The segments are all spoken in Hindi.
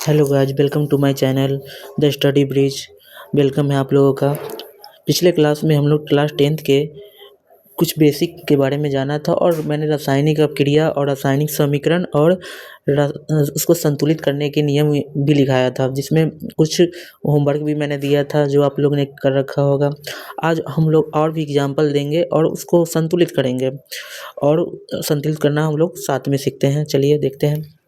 Hello guys, welcome to my channel the study bridge. Welcome है आप लोगों का। पिछले क्लास में हम लोग क्लास 10th के कुछ बेसिक के बारे में जाना था और मैंने रासायनिक अपक्रिया और रासायनिक समीकरण और उसको संतुलित करने के नियम भी लिखाया था, जिसमें कुछ होमवर्क भी मैंने दिया था जो आप लोग ने कर रखा होगा। आज हम लोग और भी एग्जाम्पल देंगे और उसको संतुलित करेंगे और संतुलित करना हम लोग साथ में सीखते हैं। चलिए देखते हैं।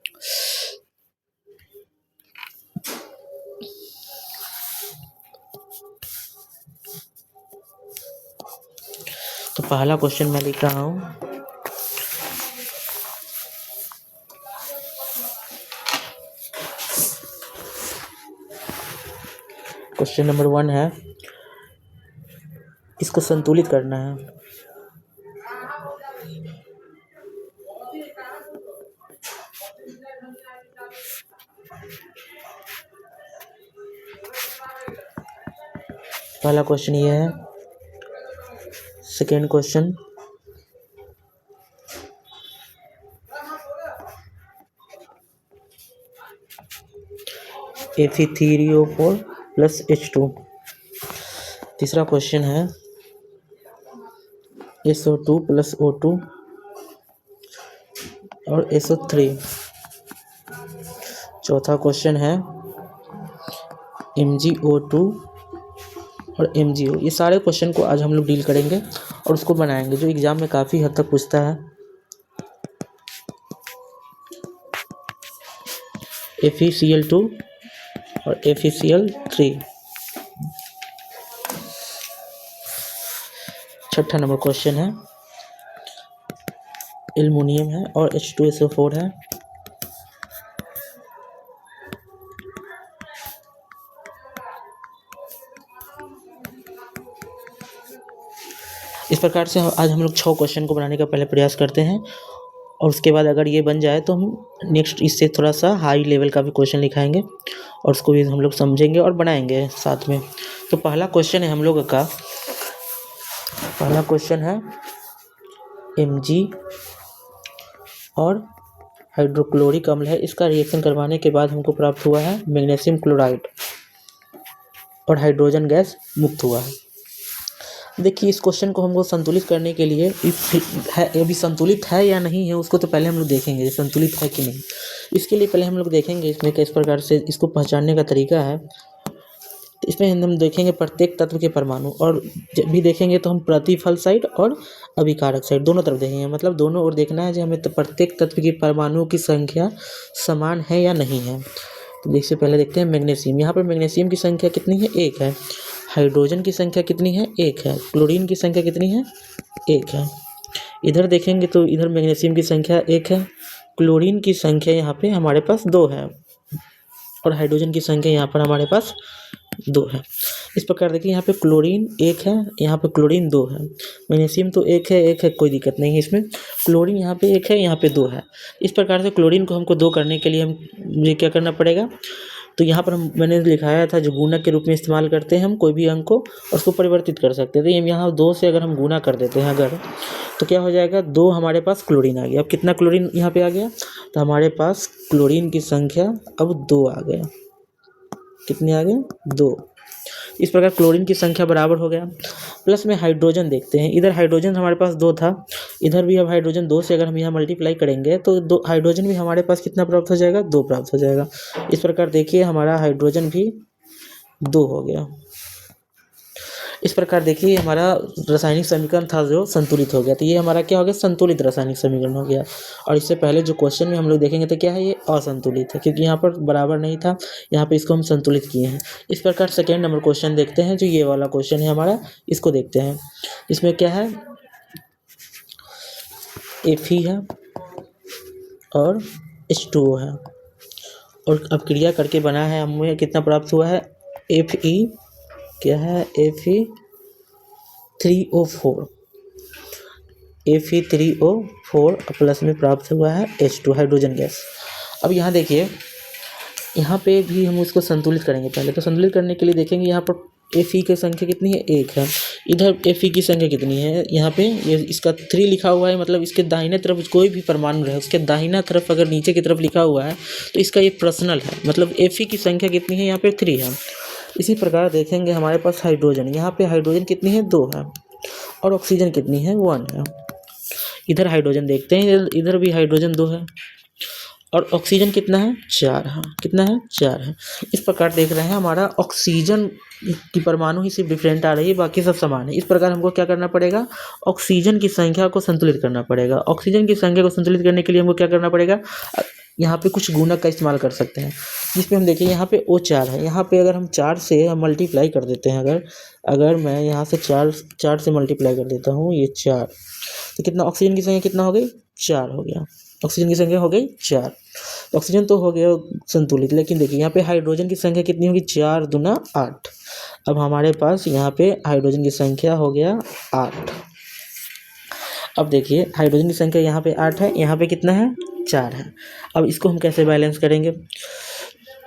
तो पहला क्वेश्चन मैं लिख रहा हूँ। क्वेश्चन नंबर 1 है, इसको संतुलित करना है। पहला क्वेश्चन ये है। Second question, Fe3O4 plus H2। तीसरा क्वेश्चन है SO2 प्लस O2 और SO3। चौथा क्वेश्चन है MgO2 और MgO। ये सारे क्वेश्चन को आज हम लोग डील करेंगे और उसको बनाएंगे, जो एग्जाम में काफ़ी हद तक पूछता है। FeCl2 और FeCl3। छठा नंबर क्वेश्चन है, एल्युमिनियम है और H2SO4 है। इस प्रकार से आज हम लोग 6 क्वेश्चन को बनाने का पहले प्रयास करते हैं और उसके बाद अगर ये बन जाए तो हम नेक्स्ट इससे थोड़ा सा हाई लेवल का भी क्वेश्चन लिखाएंगे और उसको भी हम लोग समझेंगे और बनाएंगे साथ में। तो पहला क्वेश्चन है हम लोग का, पहला क्वेश्चन है Mg और हाइड्रोक्लोरिक अम्ल है। इसका रिएक्शन करवाने के बाद हमको प्राप्त हुआ है मैग्नीशियम क्लोराइड और हाइड्रोजन गैस मुक्त हुआ है। देखिए, इस क्वेश्चन को हमको संतुलित करने के लिए अभी संतुलित है या नहीं है उसको तो पहले हम लोग देखेंगे, संतुलित है कि नहीं। इसके लिए पहले हम लोग देखेंगे इसमें किस प्रकार से इसको पहचानने का तरीका है। तो इसमें हम देखेंगे प्रत्येक तत्व के परमाणु, और जब भी देखेंगे तो हम प्रतिफल साइड और अभिकारक साइड दोनों तरफ देखेंगे। मतलब दोनों ओर देखना है जो हमें प्रत्येक तत्व की परमाणुओं की संख्या समान है या नहीं है। तो देखिए, पहले देखते हैं मैग्नीशियम। यहाँ पर मैग्नीशियम की संख्या कितनी है? 1 है। हाइड्रोजन की संख्या कितनी है? 1 है। क्लोरीन की संख्या कितनी है? 1 है। इधर देखेंगे तो इधर मैग्नीशियम की संख्या 1 है, क्लोरीन की संख्या यहाँ पे हमारे पास 2 है और हाइड्रोजन की संख्या यहाँ पर हमारे पास 2 है। इस प्रकार देखिए, यहाँ पे क्लोरीन 1 है, यहाँ पे क्लोरीन 2 है। मैग्नीशियम तो 1 है, कोई दिक्कत नहीं है इसमें। क्लोरीन यहाँ पे 1 है, यहाँ पे 2 है। इस प्रकार से क्लोरीन को हमको 2 करने के लिए मुझे क्या करना पड़ेगा? तो यहाँ पर मैंने लिखाया था जो गुणक के रूप में इस्तेमाल करते हैं हम कोई भी अंक को और उसको परिवर्तित कर सकते हैं। तो ये यहाँ 2 से अगर हम गुणा कर देते हैं अगर, तो क्या हो जाएगा? 2 हमारे पास क्लोरीन आ गया। अब कितना क्लोरीन यहाँ पे आ गया? तो हमारे पास क्लोरीन की संख्या अब 2 आ गया। कितने आ गए? 2। इस प्रकार क्लोरीन की संख्या बराबर हो गया। प्लस में हाइड्रोजन देखते हैं। इधर हाइड्रोजन हमारे पास 2 था, इधर भी अब हाइड्रोजन 2 से अगर हम यहाँ मल्टीप्लाई करेंगे तो 2 हाइड्रोजन भी हमारे पास कितना प्राप्त हो जाएगा? 2 प्राप्त हो जाएगा। इस प्रकार देखिए हमारा हाइड्रोजन भी 2 हो गया। इस प्रकार देखिए हमारा रासायनिक समीकरण था जो संतुलित हो गया। तो ये हमारा क्या हो गया? संतुलित रासायनिक समीकरण हो गया। और इससे पहले जो क्वेश्चन में हम लोग देखेंगे तो क्या है? ये असंतुलित है, क्योंकि यहाँ पर बराबर नहीं था, यहाँ पे इसको हम संतुलित किए हैं। इस प्रकार सेकेंड नंबर क्वेश्चन देखते हैं, जो ये वाला क्वेश्चन है हमारा, इसको देखते हैं। इसमें क्या है? Fe है और H2O है और अपक्रिया करके बना है, हमें कितना प्राप्त हुआ है? Fe क्या है? Fe3O4 Fe3O4 प्लस में प्राप्त हुआ है H2 हाइड्रोजन गैस। अब यहाँ देखिए, यहाँ पे भी हम उसको संतुलित करेंगे। पहले तो संतुलित करने के लिए देखेंगे यहाँ पर Fe की संख्या कितनी है? 1 है। इधर Fe की संख्या कितनी है, यहाँ पे ये इसका 3 लिखा हुआ है, मतलब इसके दाहिने तरफ कोई भी परमाणु रहे उसके दाहिना तरफ अगर नीचे की तरफ लिखा हुआ है तो इसका ये प्रश्नल है, मतलब Fe की संख्या कितनी है, यहाँ पे 3 है। इसी प्रकार देखेंगे हमारे पास हाइड्रोजन, यहाँ पे हाइड्रोजन कितनी है, 2 है, और ऑक्सीजन कितनी है, 1 है। इधर हाइड्रोजन देखते हैं, इधर भी हाइड्रोजन 2 है, और ऑक्सीजन कितना है, 4 है। कितना है, 4 है। इस प्रकार देख रहे हैं हमारा ऑक्सीजन की परमाणु ही सिर्फ डिफरेंट आ रही है, बाकी सब समान है। इस प्रकार हमको क्या करना पड़ेगा, ऑक्सीजन की संख्या को संतुलित करना पड़ेगा। ऑक्सीजन की संख्या को संतुलित करने के लिए हमको क्या करना पड़ेगा, यहाँ पे कुछ गुणक का इस्तेमाल कर सकते हैं, जिसमें हम देखिए यहाँ पे O4 है, यहाँ पे अगर हम 4 से हम मल्टीप्लाई कर देते हैं, अगर मैं यहाँ से 4 से मल्टीप्लाई कर देता हूँ, ये 4, तो कितना ऑक्सीजन की संख्या कितना हो गई, 4 हो गया। ऑक्सीजन की संख्या हो गई 4, तो ऑक्सीजन तो हो गया संतुलित। लेकिन देखिए यहाँ पे हाइड्रोजन की संख्या कितनी होगी, 4 दूना 8। अब हमारे पास यहाँ पे हाइड्रोजन की संख्या हो गया 8। अब देखिए हाइड्रोजन की संख्या यहाँ पे 8 है, यहाँ पे कितना है, 4 है। अब इसको हम कैसे बैलेंस करेंगे,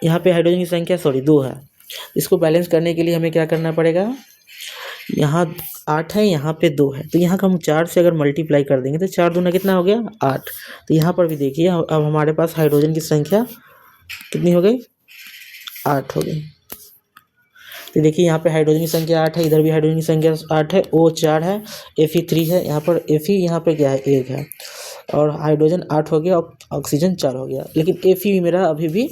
यहाँ पे हाइड्रोजन की संख्या 2 है, इसको बैलेंस करने के लिए हमें क्या करना पड़ेगा, यहाँ 8 है, यहाँ पे 2 है, तो यहाँ का हम 4 से अगर मल्टीप्लाई कर देंगे तो 4 दूना कितना हो गया, 8। तो यहाँ पर भी देखिए अब हमारे पास हाइड्रोजन की संख्या कितनी हो गई, 8 हो गई। तो देखिए यहाँ पे हाइड्रोजन की संख्या 8 है, इधर भी हाइड्रोजन की संख्या 8 है, O 4 है, Fe 3 है, यहाँ पर Fe यहाँ पे क्या है, 1 है, और हाइड्रोजन 8 हो गया, ऑक्सीजन 4 हो गया। लेकिन Fe भी मेरा अभी भी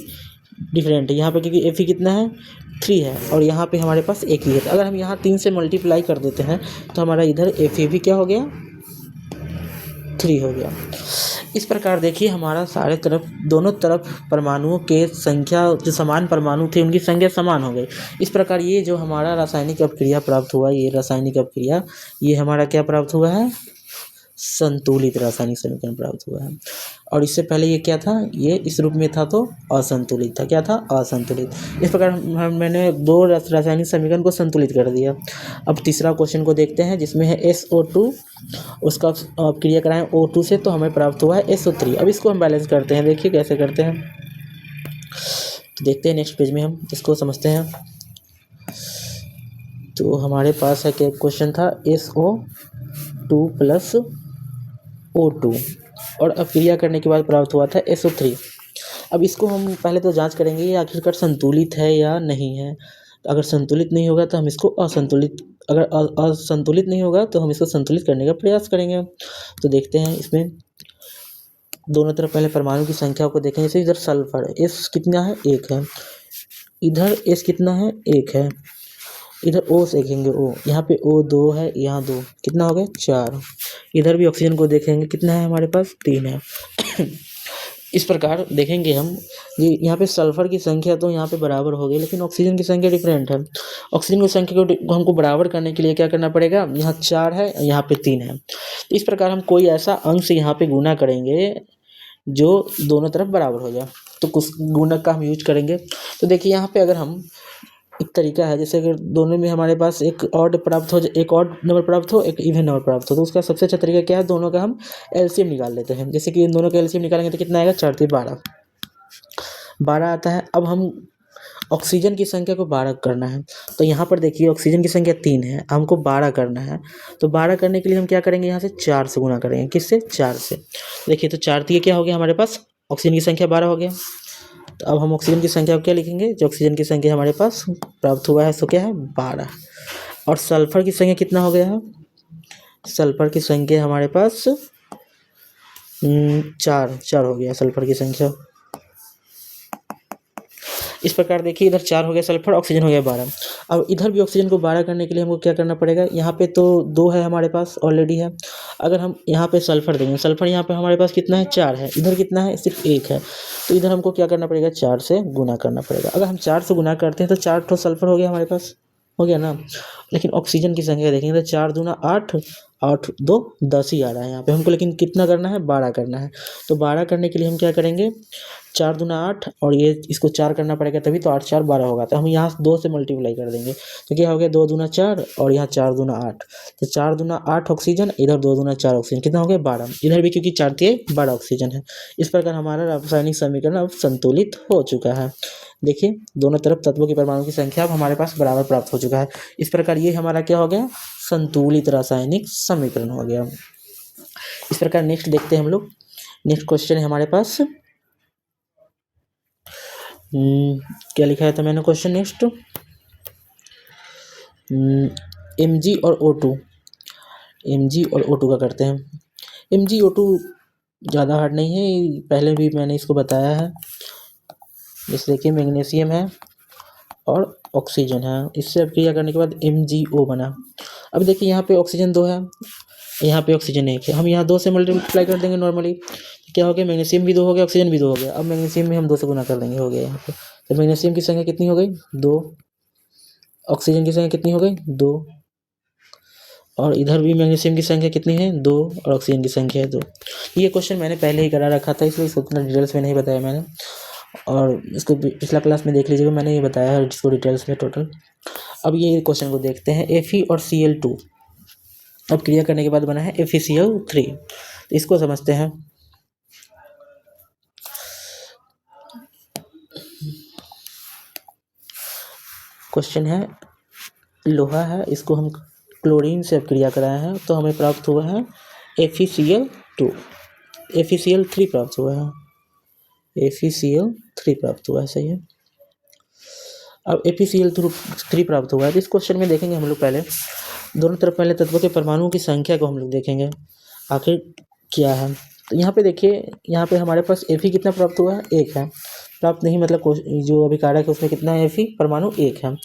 डिफरेंट है यहाँ पे, क्योंकि Fe कितना है, 3 है, और यहाँ पे हमारे पास 1 ही है। तो अगर हम यहाँ 3 से मल्टीप्लाई कर देते हैं तो हमारा इधर Fe भी क्या हो गया, 3 हो गया। इस प्रकार देखिए हमारा सारे तरफ, दोनों तरफ परमाणुओं के संख्या, जो समान परमाणु थे उनकी संख्या समान हो गई। इस प्रकार ये जो हमारा रासायनिक अपक्रिया प्राप्त हुआ, ये रासायनिक अपक्रिया, ये हमारा क्या प्राप्त हुआ है, संतुलित रासायनिक समीकरण प्राप्त हुआ है। और इससे पहले ये क्या था, ये इस रूप में था तो असंतुलित था। क्या था, असंतुलित। इस प्रकार मैंने 2 रासायनिक समीकरण को संतुलित कर दिया। अब तीसरा क्वेश्चन को देखते हैं, जिसमें है SO2, उसका क्रिया कराएं O2 से, तो हमें प्राप्त हुआ है SO3। अब इसको हम बैलेंस करते हैं, देखिए कैसे करते हैं, तो देखते हैं नेक्स्ट पेज में हम इसको समझते हैं। तो हमारे पास है क्या क्वेश्चन था, SO2 प्लस O2, और अपक्रिया करने के बाद प्राप्त हुआ था SO3। अब इसको हम पहले तो जांच करेंगे ये आखिरकार संतुलित है या नहीं है। अगर संतुलित नहीं होगा तो हम इसको असंतुलित, अगर असंतुलित नहीं होगा तो हम इसको संतुलित करने का प्रयास करेंगे। तो देखते हैं इसमें दोनों तरफ पहले परमाणु की संख्या को देखें। जैसे इधर सल्फर S कितना है, 1 है, इधर S कितना है, 1 है, इधर O से देखेंगे O, यहाँ पे O 2 है, यहाँ 2, कितना हो गया, 4। इधर भी ऑक्सीजन को देखेंगे, कितना है हमारे पास, 3 है। इस प्रकार देखेंगे हम, ये यहाँ पे सल्फर की संख्या तो यहाँ पे बराबर हो गई, लेकिन ऑक्सीजन की संख्या डिफरेंट है। ऑक्सीजन की संख्या को हमको बराबर करने के लिए क्या करना पड़ेगा, यहाँ 4 है, यहाँ पे 3 है। तो इस प्रकार हम कोई ऐसा अंक से यहाँ पे गुना करेंगे जो दोनों तरफ बराबर हो जाए, तो कुछ गुणक का हम यूज करेंगे। तो देखिए यहाँ पे अगर हम, एक तरीका है, जैसे अगर दोनों में हमारे पास एक ऑड प्राप्त हो, एक ऑड नंबर प्राप्त हो, एक इवन नंबर प्राप्त हो, तो उसका सबसे अच्छा तरीका क्या है, दोनों का हम एलसीएम निकाल लेते हैं। जैसे कि इन दोनों का एलसीएम निकालेंगे तो कितना आएगा, 4 3 12 आता है। अब हम ऑक्सीजन की संख्या को 12 करना है, तो यहाँ पर देखिए ऑक्सीजन की संख्या 3 है, हमको 12 करना है। तो 12 करने के लिए हम क्या करेंगे, यहाँ से 4 से गुना करेंगे। किससे, 4 से। देखिए तो 4 दिए क्या हो गया हमारे पास, ऑक्सीजन की संख्या 12 हो गया। तो अब हम ऑक्सीजन की संख्या को क्या लिखेंगे, जो ऑक्सीजन की संख्या हमारे पास प्राप्त हुआ है सो क्या है, 12। और सल्फर की संख्या कितना हो गया है, सल्फर की संख्या हमारे पास 4 हो गया सल्फर की संख्या। इस प्रकार देखिए इधर 4 हो गया सल्फर, ऑक्सीजन हो गया 12। अब इधर भी ऑक्सीजन को 12 करने के लिए हमको क्या करना पड़ेगा, यहाँ पे तो 2 है हमारे पास ऑलरेडी है। अगर हम यहाँ पे सल्फर देंगे, सल्फर यहाँ पे हमारे पास कितना है, 4 है, इधर कितना है, सिर्फ 1 है। तो इधर हमको क्या करना पड़ेगा, 4 से गुना करना पड़ेगा। अगर हम 4 से गुना करते हैं तो 4 तो सल्फर हो गया हमारे पास, हो गया ना। लेकिन ऑक्सीजन की संख्या देखेंगे तो 4 दूना 8, 8 2 10 ही आ रहा है यहाँ पे हमको, लेकिन कितना करना है, 12 करना है। तो 12 करने के लिए हम क्या करेंगे, 4 दूना 8, और ये इसको 4 करना पड़ेगा तभी तो 8 4 12 होगा। तो हम यहाँ 2 से मल्टीप्लाई कर देंगे, तो क्या हो गया, 2 दूना 4, और यहाँ 4 दूना 8, तो 4 दूना 8 ऑक्सीजन, इधर 2 दूना 4 ऑक्सीजन, कितना हो गया, 12। इधर भी क्योंकि 4 3 12 ऑक्सीजन है। इस प्रकार हमारा रासायनिक समीकरण अब संतुलित हो चुका है। देखिए दोनों तरफ तत्वों की परमाणु की संख्या अब हमारे पास बराबर प्राप्त हो चुका है। इस प्रकार ये हमारा क्या हो गया, संतुलित रासायनिक समीकरण हो गया। इस प्रकार नेक्स्ट देखते हैं हम लोग। नेक्स्ट क्वेश्चन है हमारे पास, क्या लिखा था मैंने क्वेश्चन नेक्स्ट, Mg और O2, Mg और O2 का करते हैं। Mg O2 ज़्यादा हार्ड नहीं है, पहले भी मैंने इसको बताया है। जैसे देखिए मैग्नीशियम है और ऑक्सीजन है, इससे अब क्रिया करने के बाद MgO बना। अब देखिए यहाँ पे ऑक्सीजन 2 है, यहाँ पे ऑक्सीजन 1 है, हम यहाँ 2 से मल्टीप्लाई कर देंगे नॉर्मली, क्या हो गया, मैग्नीशियम भी 2 हो गया, ऑक्सीजन भी 2 हो गया। अब मैग्नीशियम में हम 2 से गुना कर देंगे, हो गया यहाँ पे। तो मैग्नीशियम की संख्या कितनी हो गई, 2, ऑक्सीजन की संख्या कितनी हो गई, 2, और इधर भी मैग्नीशियम की संख्या कितनी है, 2, और ऑक्सीजन की संख्या है 2। ये क्वेश्चन मैंने पहले ही करा रखा था, इसलिए इसको उतना डिटेल्स में नहीं बताया मैंने, और इसको पिछला क्लास में देख लीजिएगा, मैंने ये बताया है इसको डिटेल्स में टोटल। अब ये क्वेश्चन को देखते हैं, Fe और Cl2 अब क्रिया करने के बाद बना है FeCl3, तो इसको समझते हैं। क्वेश्चन है, लोहा है, इसको हम क्लोरीन से अब क्रिया कराए हैं, तो हमें प्राप्त हुआ है FeCl2, FeCl3 प्राप्त हुआ है, FeCl3 प्राप्त हुआ है, सही है। अब FeCl3 प्राप्त हुआ है, तो इस क्वेश्चन में देखेंगे हम लोग पहले दोनों तरफ पहले तत्वों के परमाणुओं की संख्या को हम लोग देखेंगे आखिर क्या है। तो यहाँ पे देखिए, यहाँ पे हमारे पास Fe कितना प्राप्त हुआ है, 1 है, प्राप्त नहीं मतलब जो अभी कारक है उसमें कितना है, Fe परमाणु 1 है।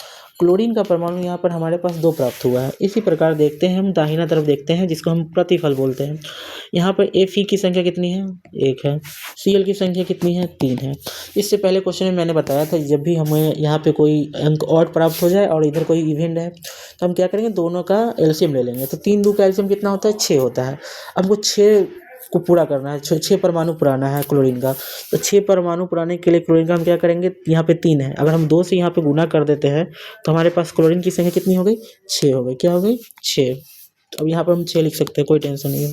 क्लोरीन का परमाणु यहाँ पर हमारे पास 2 प्राप्त हुआ है। इसी प्रकार देखते हैं हम दाहिना तरफ देखते हैं, जिसको हम प्रतिफल बोलते हैं। यहाँ पर Fe की संख्या कितनी है, 1 है, Cl की संख्या कितनी है, 3 है। इससे पहले क्वेश्चन में मैंने बताया था, जब भी हमें यहाँ पे कोई अंक और प्राप्त हो जाए और इधर कोई इवेंट है, तो हम क्या करेंगे, दोनों का एलसीएम ले लेंगे। तो 3 2 का एलसीएम कितना होता है, 6 होता है। अब हमको 6 को पूरा करना है, 6 परमाणु पुराना है क्लोरीन का, तो 6 परमाणु पुराने के लिए क्लोरीन का हम क्या करेंगे, यहाँ पे 3 है, अगर हम 2 से यहाँ पे गुना कर देते हैं तो हमारे पास क्लोरीन की संख्या कितनी हो गई, 6 हो गई, क्या हो गई, 6। अब यहाँ पर हम 6 लिख सकते हैं, कोई टेंशन नहीं है।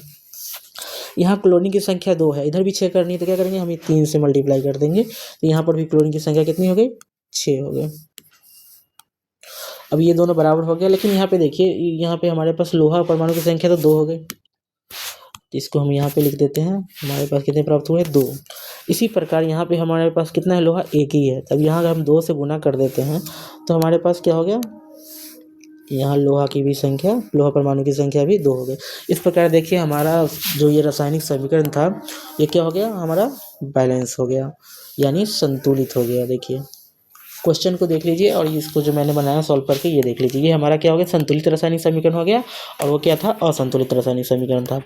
यहाँ क्लोरीन की संख्या 2 है, इधर भी 6 करनी है, तो क्या करेंगे, हम 3 से मल्टीप्लाई कर देंगे, तो यहाँ पर भी क्लोरीन की संख्या कितनी हो गई, 6 हो गए। अब ये दोनों बराबर हो गया, लेकिन यहाँ पे देखिए, यहाँ पे हमारे पास लोहा परमाणु की संख्या तो 2 हो गई, तो इसको हम यहाँ पे लिख देते हैं, हमारे पास कितने प्राप्त हुए, 2। इसी प्रकार यहाँ पे हमारे पास कितना है, लोहा 1 ही है, तब यहाँ अगर हम 2 से गुना कर देते हैं तो हमारे पास क्या हो गया, यहाँ लोहा की भी संख्या, लोहा परमाणु की संख्या भी 2 हो गई। इस प्रकार देखिए हमारा जो ये रासायनिक समीकरण था, ये क्या हो गया, हमारा बैलेंस हो गया, यानी संतुलित हो गया। देखिए क्वेश्चन को देख लीजिए, और इसको जो मैंने बनाया सॉल्व करके ये देख लीजिए, ये हमारा क्या हो गया, संतुलित रासायनिक समीकरण हो गया, और वो क्या था, असंतुलित रासायनिक समीकरण था।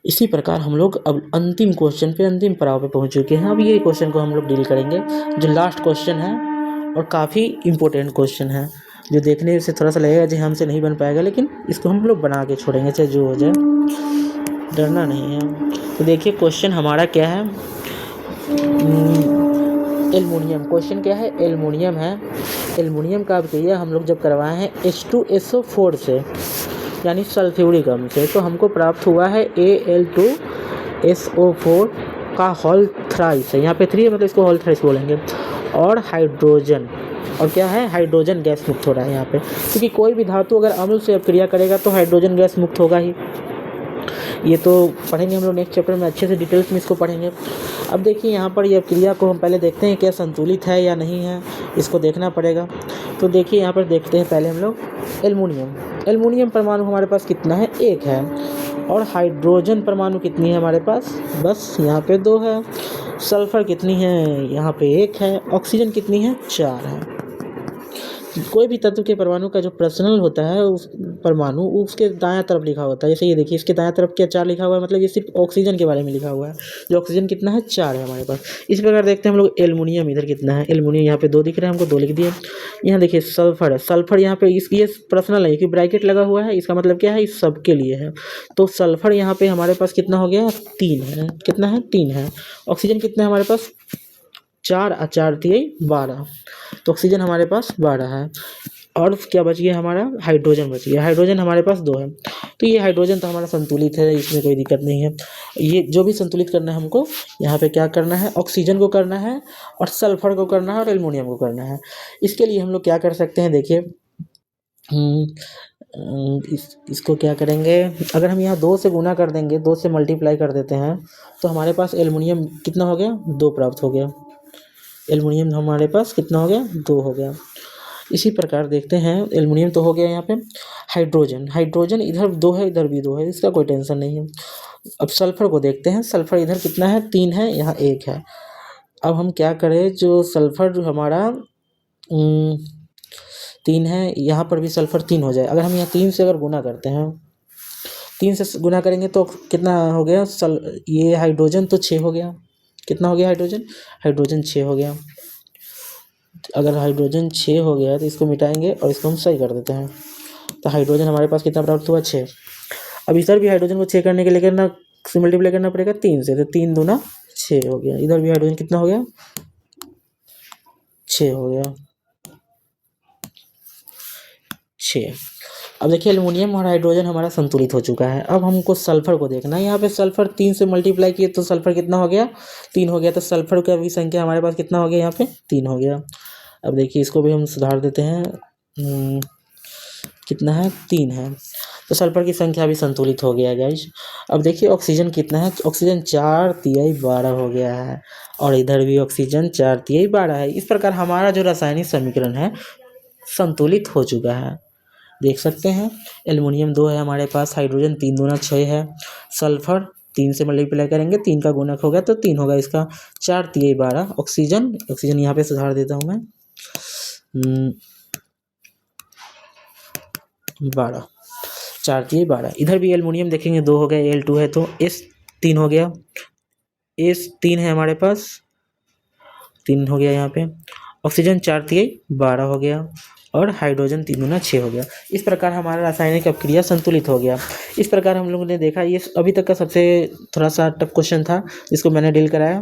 इसी प्रकार हम लोग अब अंतिम क्वेश्चन पे, अंतिम पड़ाव पे पहुंच चुके हैं। अब ये क्वेश्चन को हम लोग डील करेंगे, जो लास्ट क्वेश्चन है और काफ़ी इम्पोर्टेंट क्वेश्चन है, जो देखने से थोड़ा सा लगेगा जी हमसे नहीं बन पाएगा, लेकिन इसको हम लोग बना के छोड़ेंगे, चाहे जो हो जाए, डरना नहीं है। तो देखिए क्वेश्चन हमारा क्या है, एल्युमिनियम, क्वेश्चन क्या है, एल्युमिनियम है। एल्युमिनियम का अभिक्रिया हम लोग जब करवाए हैं H2SO4 से, यानी सल्फ्यूरिक अम्ल से, तो हमको प्राप्त हुआ है Al2SO4 का होल थ्राइस है, यहाँ पे 3 है मतलब इसको होल थ्राइस बोलेंगे, और हाइड्रोजन, और क्या है, हाइड्रोजन गैस मुक्त हो रहा है यहाँ पे, क्योंकि कोई भी धातु अगर अम्ल से अभिक्रिया करेगा तो हाइड्रोजन गैस मुक्त होगा ही। ये तो पढ़ेंगे हम लोग नेक्स्ट चैप्टर में, अच्छे से डिटेल्स में इसको पढ़ेंगे। अब देखिए यहाँ पर ये क्रिया को हम पहले देखते हैं क्या संतुलित है या नहीं है, इसको देखना पड़ेगा। तो देखिए यहाँ पर देखते हैं पहले हम लोग एल्युमिनियम, एल्युमिनियम परमाणु हमारे पास कितना है, 1 है, और हाइड्रोजन परमाणु कितनी है हमारे पास, बस यहाँ पे 2 है। सल्फर कितनी है, यहाँ पे 1 है। ऑक्सीजन कितनी है, 4 है। कोई भी तत्व के परमाणु का जो पर्सनल होता है उस परमाणु, उसके दायां तरफ लिखा होता है। जैसे ये देखिए, इसके दायां तरफ क्या 4 लिखा हुआ है, मतलब ये सिर्फ ऑक्सीजन के बारे में लिखा हुआ है, जो ऑक्सीजन कितना है, 4 है हमारे पास। इस प्रकार देखते हैं हम लोग एल्युमिनियम इधर कितना है, एल्युमिनियम यहाँ पे 2 दिख रहा है हमको, 2 लिख दिए। यहाँ देखिए सल्फर है, सल्फर यहाँ पे ये पर्सनल है कि ब्रैकेट लगा हुआ है, इसका मतलब क्या है, इस सब के लिए है। तो सल्फर यहाँ पे हमारे पास कितना हो गया, 3 है, कितना है, 3 है। ऑक्सीजन कितना है हमारे पास, 4 और 4 3 12, तो ऑक्सीजन हमारे पास 12 है। और क्या बच गया हमारा, हाइड्रोजन बच गया, हाइड्रोजन हमारे पास 2 है। तो ये हाइड्रोजन तो हमारा संतुलित है, इसमें कोई दिक्कत नहीं है। ये जो भी संतुलित करना है हमको, यहाँ पे क्या करना है, ऑक्सीजन को करना है, और सल्फर को करना है, और एल्युमिनियम को करना है। इसके लिए हम लोग क्या कर सकते हैं, देखिए इसको क्या करेंगे, अगर हम यहाँ 2 से गुना कर देंगे, 2 से मल्टीप्लाई कर देते हैं तो हमारे पास एल्युमिनियम कितना हो गया, 2 प्राप्त हो गया। एल्युमिनियम हमारे पास कितना हो गया, 2 हो गया। इसी प्रकार देखते हैं, एल्युमिनियम तो हो गया यहाँ पे। हाइड्रोजन, हाइड्रोजन इधर 2 है, इधर भी 2 है, इसका कोई टेंशन नहीं है। अब सल्फर को देखते हैं, सल्फर इधर कितना है, 3 है, यहाँ 1 है। अब हम क्या करें, जो सल्फर जो हमारा 3 है, यहाँ पर भी सल्फर 3 हो जाए। अगर हम यहाँ 3 से अगर गुना करते हैं, 3 से गुना करेंगे तो कितना हो गया, ये हाइड्रोजन तो 6 हो गया। कितना हो गया हाइड्रोजन, हाइड्रोजन 6 हो गया। अगर हाइड्रोजन 6 हो गया तो इसको मिटाएंगे और इसको हम सही कर देते हैं। तो हाइड्रोजन हमारे पास कितना प्राप्त हुआ, 6। अब इधर भी हाइड्रोजन को 6 करने के लिए करना, मल्टीप्लाई करना पड़ेगा 3 से, तो 3 दूना 6 हो गया। इधर भी हाइड्रोजन कितना हो गया, 6 हो गया, 6। अब देखिए एल्युमिनियम और हाइड्रोजन हमारा संतुलित हो चुका है। अब हमको सल्फर को देखना है। यहाँ पे सल्फर 3 से मल्टीप्लाई किए तो सल्फर कितना हो गया, 3 हो गया। तो सल्फर का भी संख्या हमारे पास कितना हो गया, यहाँ पे 3 हो गया। अब देखिए इसको भी हम सुधार देते हैं, कितना है, 3 है। तो सल्फर की संख्या भी संतुलित हो गया है गाइज। अब देखिए ऑक्सीजन कितना है, ऑक्सीजन 4/3 हो गया है, और इधर भी ऑक्सीजन 4/3 है। इस प्रकार हमारा जो रासायनिक समीकरण है संतुलित हो चुका है। देख सकते हैं, एल्युमिनियम 2 है हमारे पास, हाइड्रोजन 3 दूना 6 है, सल्फर 3 से मल्टीप्लाई करेंगे, 3 का गुणक होगा तो 3 होगा इसका, 4/3 ऑक्सीजन, ऑक्सीजन यहाँ पे सुधार देता हूँ मैं, 12, 4/3। इधर भी एल्युमिनियम देखेंगे 2 हो गया, Al2 है तो S 3 हो गया, S 3 है हमारे पास, 3 हो गया यहाँ पे। ऑक्सीजन 4/3 हो गया, और हाइड्रोजन 3 दूना 6 हो गया। इस प्रकार हमारा रासायनिक अभिक्रिया संतुलित हो गया। इस प्रकार हम लोगों ने देखा, ये अभी तक का सबसे थोड़ा सा टफ क्वेश्चन था जिसको मैंने डील कराया।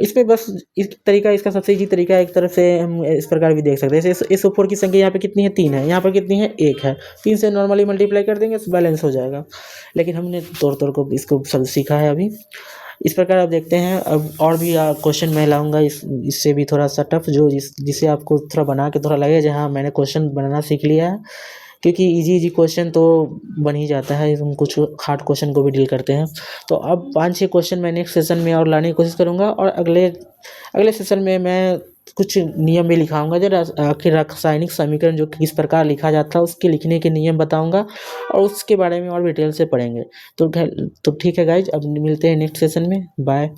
इस पे बस इस तरीका, इसका सबसे ईजी तरीका एक तरफ से हम इस प्रकार भी देख सकते हैं। जैसे SO4 की संख्या यहाँ पे कितनी है, 3 है, यहाँ पर कितनी है, 1 है। 3 से नॉर्मली मल्टीप्लाई कर देंगे तो बैलेंस हो जाएगा। लेकिन हमने तौर को इसको सब सीखा है अभी। इस प्रकार आप देखते हैं, अब और भी क्वेश्चन मैं लाऊंगा इससे भी थोड़ा सा टफ, जिसे आपको थोड़ा बना के थोड़ा लगे जहाँ मैंने क्वेश्चन बनाना सीख लिया है। क्योंकि इजी क्वेश्चन तो बन ही जाता है, हम कुछ हार्ड क्वेश्चन को भी डील करते हैं। तो अब 5-6 क्वेश्चन मैं नेक्स्ट सेशन में और लाने की कोशिश करूँगा, और अगले सेशन में मैं कुछ नियम भी लिखाऊंगा, जो आखिर रासायनिक समीकरण जो किस प्रकार लिखा जाता है उसके लिखने के नियम बताऊंगा, और उसके बारे में और डिटेल से पढ़ेंगे। तो ठीक है गाइज, अब मिलते हैं नेक्स्ट सेशन में, बाय।